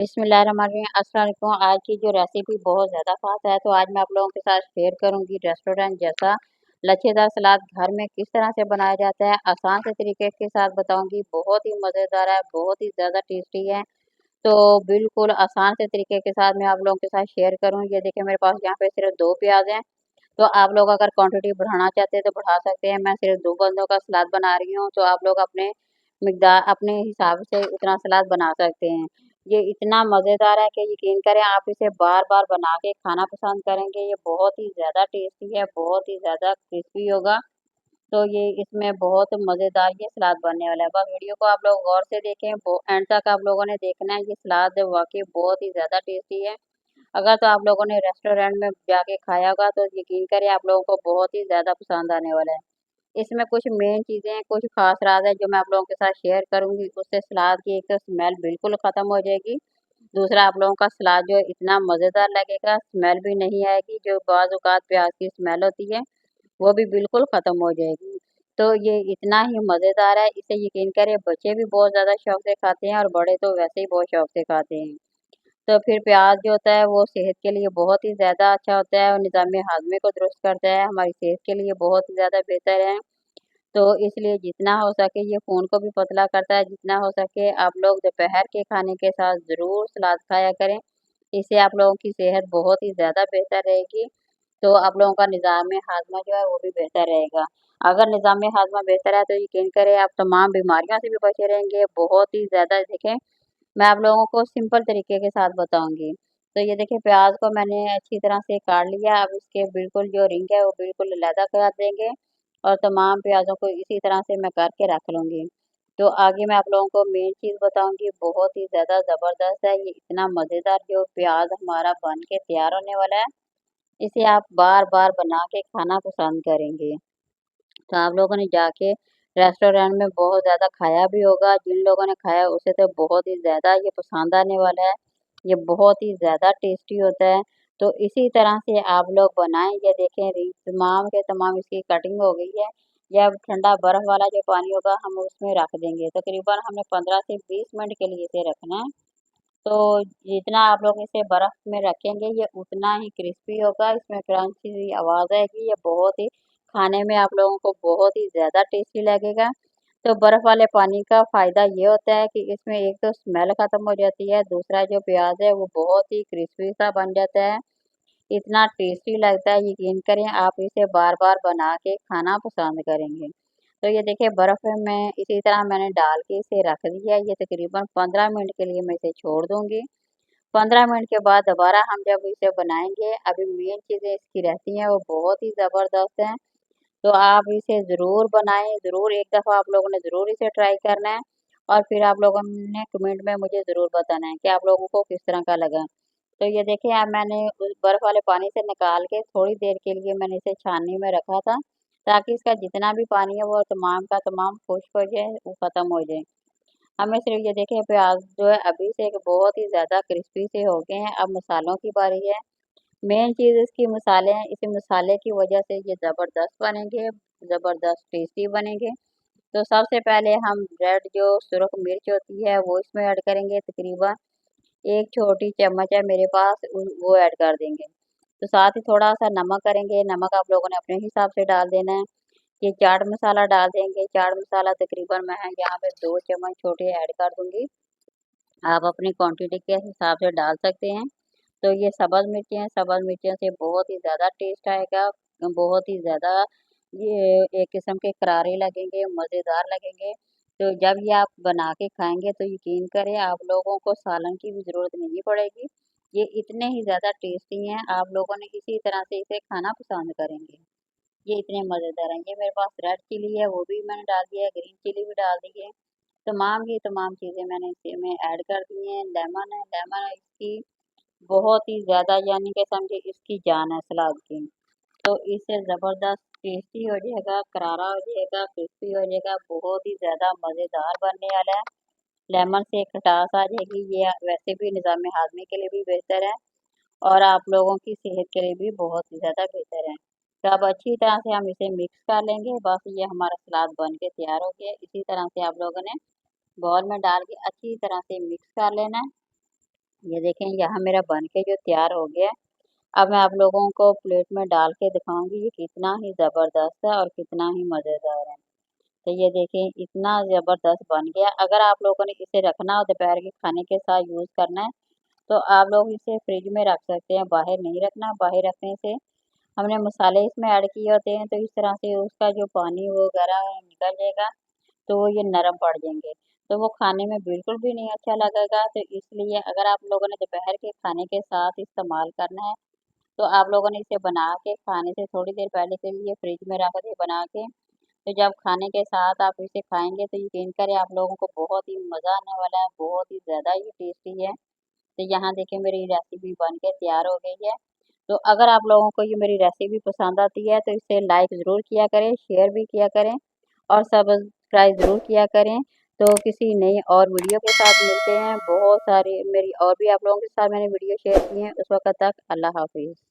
बिस्मिल्लाहिर्रहमानिर्रहीम। अस्सलाम वालेकुम। आज की जो रेसिपी बहुत ज़्यादा ख़ास है, तो आज मैं आप लोगों के साथ शेयर करूंगी रेस्टोरेंट जैसा लच्छेदार सलाद घर में किस तरह से बनाया जाता है। आसान से तरीके के साथ बताऊंगी। बहुत ही मज़ेदार है, बहुत ही ज़्यादा टेस्टी है। तो बिल्कुल आसान से तरीके के साथ मैं आप लोगों के साथ शेयर करूँ। ये देखिए मेरे पास यहाँ पे सिर्फ 2 प्याज हैं। तो आप लोग अगर क्वांटिटी बढ़ाना चाहते हैं तो बढ़ा सकते हैं। मैं सिर्फ 2 बंदों का सलाद बना रही हूँ, तो आप लोग अपने मिकदार अपने हिसाब से उतना सलाद बना सकते हैं। ये इतना मज़ेदार है कि यकीन करें आप इसे बार-बार बना के खाना पसंद करेंगे। ये बहुत ही ज़्यादा टेस्टी है, बहुत ही ज़्यादा क्रिस्पी होगा। तो ये इसमें बहुत मज़ेदार ये सलाद बनने वाला है। बस वीडियो को आप लोग गौर से देखें, एंड तक आप लोगों ने देखना है। ये सलाद वाक़ई बहुत ही ज़्यादा टेस्टी है। अगर तो आप लोगों ने रेस्टोरेंट में जाके खाया होगा तो यकीन करें आप लोगों को बहुत ही ज़्यादा पसंद आने वाला है। इसमें कुछ मेन चीज़ें, कुछ ख़ास राज़ है जो मैं आप लोगों के साथ शेयर करूँगी। उससे सलाद की एक तो स्मेल बिल्कुल ख़त्म हो जाएगी। दूसरा आप लोगों का सलाद जो है इतना मज़ेदार लगेगा, स्मेल भी नहीं आएगी। जो बाज़ औक़ात प्याज़ की स्मेल होती है, वो भी बिल्कुल ख़त्म हो जाएगी। तो ये इतना ही मज़ेदार है, इसे यकीन करें बच्चे भी बहुत ज़्यादा शौक़ से खाते हैं और बड़े तो वैसे ही बहुत शौक़ से खाते हैं। तो फिर प्याज जो होता है वो सेहत के लिए बहुत ही ज़्यादा अच्छा होता है और निज़ाम हाज़मे को दुरुस्त करता है, हमारी सेहत के लिए बहुत ही ज़्यादा बेहतर है। तो इसलिए जितना हो सके ये खून को भी पतला करता है, जितना हो सके आप लोग दोपहर के खाने के साथ ज़रूर सलाद खाया करें। इससे आप लोगों की सेहत बहुत ही ज़्यादा बेहतर रहेगी। तो आप लोगों का निज़ाम हाज़मा जो है वो भी बेहतर रहेगा। अगर निज़ाम हाज़मा बेहतर है तो यकीन करें आप तमाम बीमारियों से भी बचे रहेंगे। बहुत ही ज़्यादा देखें, मैं आप लोगों को सिंपल तरीके के साथ बताऊँगी। तो ये देखिए प्याज़ को मैंने अच्छी तरह से काट लिया। अब इसके बिल्कुल जो रिंग है वो बिल्कुल अलहदा कर देंगे और तमाम प्याज़ों को इसी तरह से मैं करके रख लूँगी। तो आगे मैं आप लोगों को मेन चीज़ बताऊँगी, बहुत ही ज़्यादा ज़बरदस्त है। ये इतना मज़ेदार जो प्याज़ हमारा बन के तैयार होने वाला है, इसे आप बार-बार बना के खाना पसंद करेंगे। तो आप लोगों ने जाके रेस्टोरेंट में बहुत ज़्यादा खाया भी होगा। जिन लोगों ने खाया उसे तो बहुत ही ज़्यादा ये पसंद आने वाला है। ये बहुत ही ज़्यादा टेस्टी होता है। तो इसी तरह से आप लोग बनाएँ। ये देखें तमाम के तमाम इसकी कटिंग हो गई है। ये अब ठंडा बर्फ़ वाला जो पानी होगा हम उसमें रख देंगे। तकरीबन हमें 15 से 20 मिनट के लिए इसे रखना है। तो जितना आप लोग इसे बर्फ़ में रखेंगे ये उतना ही क्रिस्पी होगा, इसमें क्रंची सी आवाज़ आएगी। ये बहुत ही खाने में आप लोगों को बहुत ही ज़्यादा टेस्टी लगेगा। तो बर्फ़ वाले पानी का फ़ायदा ये होता है कि इसमें एक तो स्मेल ख़त्म हो जाती है, दूसरा जो प्याज़ है वो बहुत ही क्रिस्पी सा बन जाता है। इतना टेस्टी लगता है, यकीन करें आप इसे बार-बार बना के खाना पसंद करेंगे। तो ये देखिए बर्फ़ में इसी तरह मैंने डाल के इसे रख दिया है। ये तकरीबन 15 मिनट के लिए मैं इसे छोड़ दूँगी। 15 मिनट के बाद दोबारा हम जब इसे बनाएँगे, अभी मेन चीज़ें इसकी रहती हैं वो बहुत ही ज़बरदस्त हैं। तो आप इसे ज़रूर बनाएँ, ज़रूर एक दफ़ा आप लोगों ने ज़रूर इसे ट्राई करना है और फिर आप लोगों ने कमेंट में मुझे ज़रूर बताना है कि आप लोगों को किस तरह का लगा। तो ये देखिए अब मैंने उस बर्फ़ वाले पानी से निकाल के थोड़ी देर के लिए मैंने इसे छाननी में रखा था, ताकि इसका जितना भी पानी है वो तमाम का तमाम खुश्क हो जाए, वो ख़त्म हो जाए। हमें सिर्फ़ ये देखिए प्याज़ जो है अभी से एक बहुत ही ज़्यादा क्रिस्पी से हो गए हैं। अब मसालों की बारी है। मेन चीज़ इसकी मसाले हैं। इस मसाले की वज़ह से ये ज़बरदस्त बनेंगे, ज़बरदस्त टेस्टी बनेंगे। तो सबसे पहले हम रेड जो सुरख मिर्च होती है वो इसमें ऐड करेंगे। तकरीबन 1 छोटी चम्मच है मेरे पास वो ऐड कर देंगे। तो साथ ही थोड़ा-सा नमक करेंगे। नमक आप लोगों ने अपने हिसाब से डाल देना है। ये चाट मसाला डाल देंगे। चाट मसाला तकरीबन मैं यहाँ पे 2 चम्मच छोटे ऐड कर दूँगी। आप अपनी क्वांटिटी के हिसाब से डाल सकते हैं। तो ये सब्ज़ मिर्चें हैं, सब्ज़ मिर्चों से बहुत ही ज़्यादा टेस्ट आएगा, बहुत ही ज़्यादा ये एक किस्म के करारे लगेंगे, मज़ेदार लगेंगे। तो जब ये आप बना के खाएँगे तो यकीन करें आप लोगों को सालन की भी ज़रूरत नहीं पड़ेगी। ये इतने ही ज़्यादा टेस्टी हैं, आप लोगों ने इसी तरह से इसे खाना पसंद करेंगे। ये इतने मज़ेदार हैं। ये मेरे पास रेड चिली है, वो भी मैंने डाल दिया है, ग्रीन चिली भी डाल दी है। तमाम की तमाम चीज़ें मैंने इसमें ऐड कर दी हैं। लेमन है, लेमन इसकी बहुत ही ज़्यादा यानी कि समझिए इसकी जान है सलाद की। तो इससे ज़बरदस्त टेस्टी हो जाएगा, करारा हो जाएगा, क्रिस्पी हो जाएगा, बहुत ही ज़्यादा मज़ेदार बनने वाला है। लेमन से खटास आ जाएगी, ये वैसे भी निज़ाम हाज़मे के लिए भी बेहतर है और आप लोगों की सेहत के लिए भी बहुत ही ज़्यादा बेहतर है। तो अब अच्छी तरह से हम इसे मिक्स कर लेंगे, बस ये हमारा सलाद बन के तैयार हो गया है। इसी तरह से आप लोगों ने बाउल में डाल के अच्छी तरह से मिक्स कर लेना है। ये देखें यहाँ मेरा बन के जो तैयार हो गया। अब मैं आप लोगों को प्लेट में डाल के दिखाऊंगी ये कितना ही ज़बरदस्त है और कितना ही मज़ेदार है। तो ये देखें इतना ज़बरदस्त बन गया। अगर आप लोगों ने इसे रखना हो दोपहर के खाने के साथ यूज़ करना है तो आप लोग इसे फ्रिज में रख सकते हैं, बाहर नहीं रखना। बाहर रखने से हमने मसाले इसमें ऐड किए होते हैं तो इस तरह से उसका जो पानी वगैरह निकल जाएगा तो वो ये नरम पड़ जाएंगे, तो वो खाने में बिल्कुल भी नहीं अच्छा लगेगा। तो इसलिए अगर आप लोगों ने दोपहर के खाने के साथ इस्तेमाल करना है तो आप लोगों ने इसे बना के खाने से थोड़ी देर पहले के लिए फ्रिज में रख दें बना के। तो जब खाने के साथ आप इसे खाएंगे तो यकीन करें आप लोगों को बहुत ही मज़ा आने वाला है, बहुत ही ज़्यादा ये टेस्टी है। तो यहाँ देखिए मेरी रेसिपी बन के तैयार हो गई है। तो अगर आप लोगों को ये मेरी रेसिपी पसंद आती है तो इसे लाइक ज़रूर किया करें, शेयर भी किया करें और सब्सक्राइब ज़रूर किया करें। तो किसी नई और वीडियो के साथ मिलते हैं। बहुत सारी मेरी और भी आप लोगों के साथ मैंने वीडियो शेयर की हैं। उस वक्त तक अल्लाह हाफिज़।